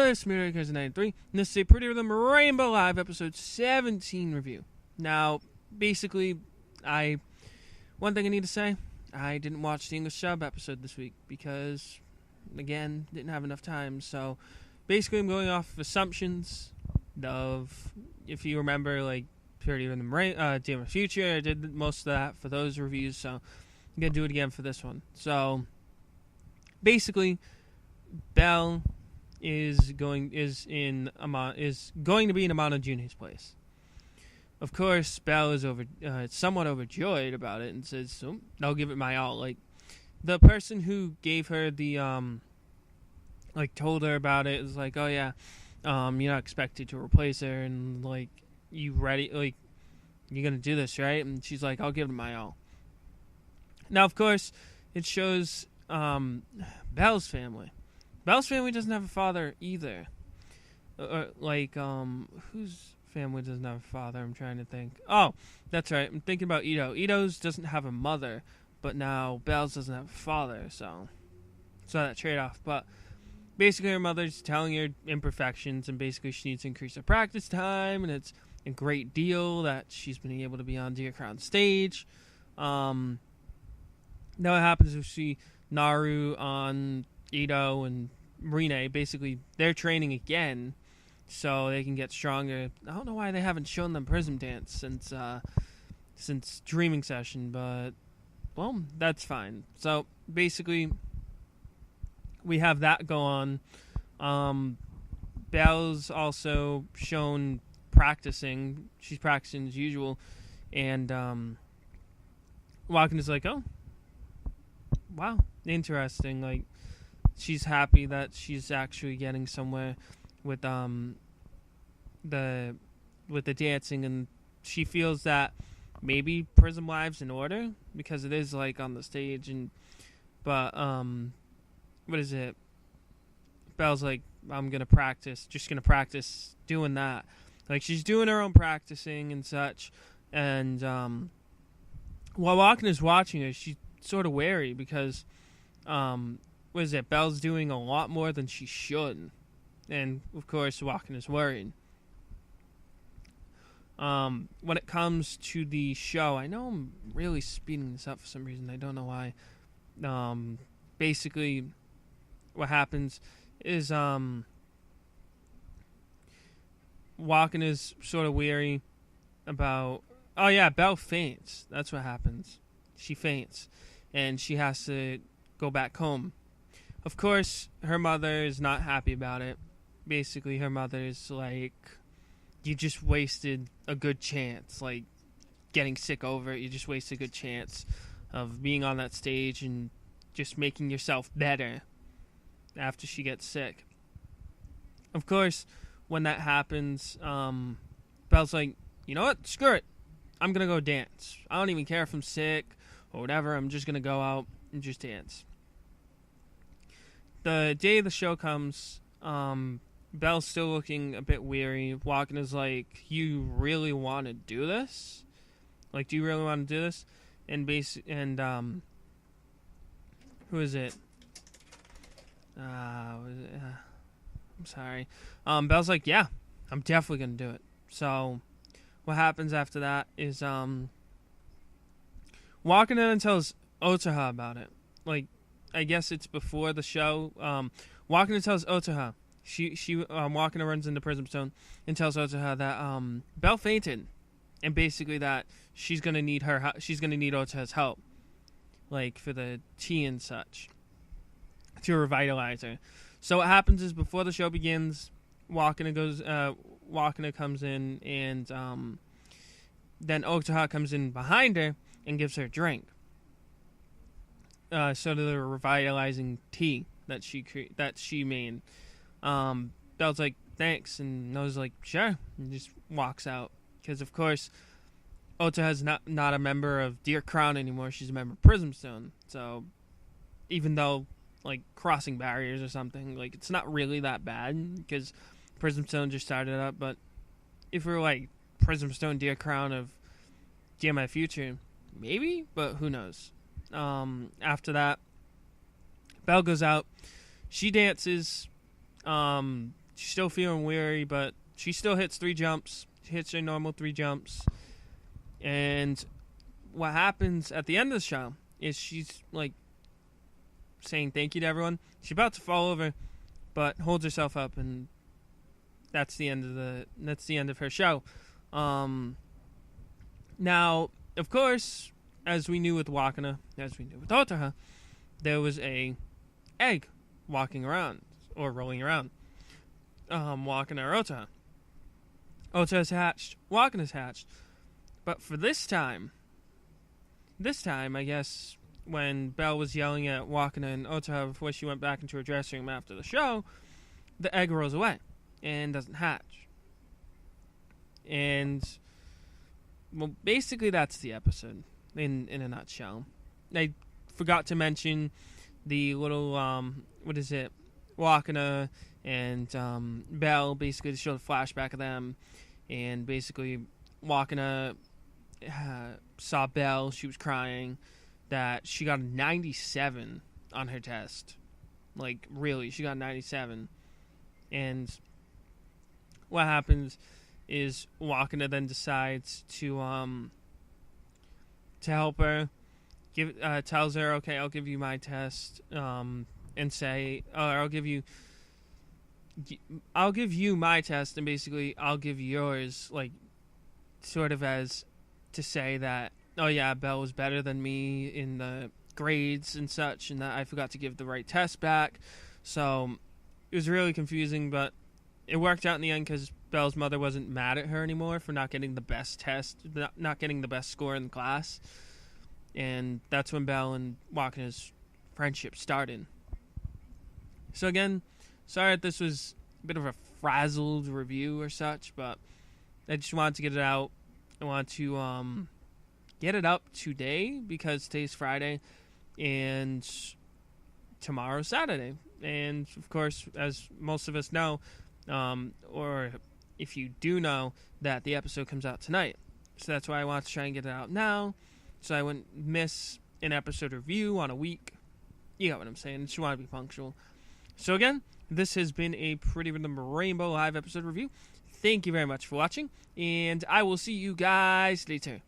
This is 93, and this is a Pretty Rhythm Rainbow Live episode 17 review. Now, basically, one thing I need to say, I didn't watch the English sub episode this week because, again, didn't have enough time. So, basically, I'm going off of assumptions of, if you remember, like, Pretty Rhythm Day of Future, I did most of that for those reviews, so I'm going to do it again for this one. So, basically, Belle is going to be in Amano June's place. Of course, Belle is somewhat overjoyed about it and says, "Oh, I'll give it my all." Like, the person who gave her the told her about it is like, "Oh yeah, you're not expected to replace her, and like, you ready? Like, you're gonna do this, right?" And she's like, "I'll give it my all." Now, of course, it shows Belle's family. Belle's family doesn't have a father either. Whose family doesn't have a father? I'm trying to think. Oh, that's right. I'm thinking about Ito. Ito's doesn't have a mother, but now Belle's doesn't have a father, so that trade-off. But basically, her mother's telling her imperfections, and basically she needs to increase her practice time, and it's a great deal that she's been able to be on Dear Crown stage. Now what happens is we see Naru on Ito and Rine, basically they're training again so they can get stronger. I don't know why they haven't shown them Prism Dance since Dreaming Session, but well, that's fine. So basically we have that go on. Belle's also shown practicing. She's practicing as usual, and Walken is like, "Oh, wow, interesting." Like, she's happy that she's actually getting somewhere with the dancing, and she feels that maybe Prism Live's in order because it is like on the stage, but what is it? Belle's like, "I'm gonna practice, just gonna practice doing that." Like, she's doing her own practicing and such, and while Walken is watching her, she's sort of wary because what is it? Belle's doing a lot more than she should, and of course, Walken is worried. When it comes to the show, I know I'm really speeding this up for some reason. I don't know why. Basically, what happens is Walken is sort of weary about. Oh yeah, Belle faints. That's what happens. She faints, and she has to go back home. Of course, her mother is not happy about it. Basically, her mother is like, "You just wasted a good chance. Like, getting sick over it, you just wasted a good chance of being on that stage and just making yourself better after she gets sick." Of course, when that happens, Belle's like, "You know what? Screw it. I'm going to go dance. I don't even care if I'm sick or whatever. I'm just going to go out and just dance." The day the show comes, Belle's still looking a bit weary. Walken is like, "You really want to do this? Like, do you really want to do this?" And who is it? I'm sorry. Belle's like, "Yeah, I'm definitely gonna do it." So what happens after that is Walken then tells Otaha about it. Like, I guess it's before the show. Walken tells Otaha. Walken runs into Prism Stone and tells Otaha that Belle fainted, and basically that she's gonna need Otaha's help, like for the tea and such, to revitalize her. So what happens is before the show begins, Walken comes in, and then Otaha comes in behind her and gives her a drink. So the revitalizing tea that she made. Belle's like, "Thanks," and Noah's like, "Sure," and just walks out because, of course, Otaha's not a member of Dear Crown anymore. She's a member of Prism Stone. So even though, like, crossing barriers or something, like, it's not really that bad because Prism Stone just started up. But if we're like Prism Stone, Dear Crown of Dear My Future, maybe, but who knows. After that, Belle goes out. She dances. She's still feeling weary, but she still hits 3 jumps. She hits her normal 3 jumps. And what happens at the end of the show is she's like saying thank you to everyone. She's about to fall over, but holds herself up, and that's the end of her show. Now, of course, as we knew with Wakana, as we knew with Otoha, there was a egg walking around or rolling around. Wakana or Otoha. Otoha's hatched. Wakana's hatched. But for this time, I guess, when Belle was yelling at Wakana and Otoha before she went back into her dressing room after the show, the egg rolls away and doesn't hatch. And, well, basically that's the episode in a nutshell. I forgot to mention the little, Wakana and Belle, basically to show the flashback of them. And basically, Wakana saw Belle, she was crying, that she got a 97 on her test. Like, really, she got a 97. And what happens is Wakana then decides to help her, tells her, okay, I'll give you my test, and say, I'll give you my test, and basically I'll give yours, like, sort of as to say that, oh yeah, Belle was better than me in the grades and such, and that I forgot to give the right test back. So it was really confusing, but it worked out in the end because Belle's mother wasn't mad at her anymore for not getting the best test, not getting the best score in the class. And that's when Belle and Wakana's friendship started. So again, sorry that this was a bit of a frazzled review or such, but I just wanted to get it out. I want to get it up today because today's Friday and tomorrow's Saturday. And, of course, as most of us know, or if you do know, that the episode comes out tonight. So that's why I want to try and get it out now, so I wouldn't miss an episode review on a week. You got what I'm saying. I just want to be punctual. So again, this has been a Pretty Rhythm Rainbow live episode review. Thank you very much for watching, and I will see you guys later.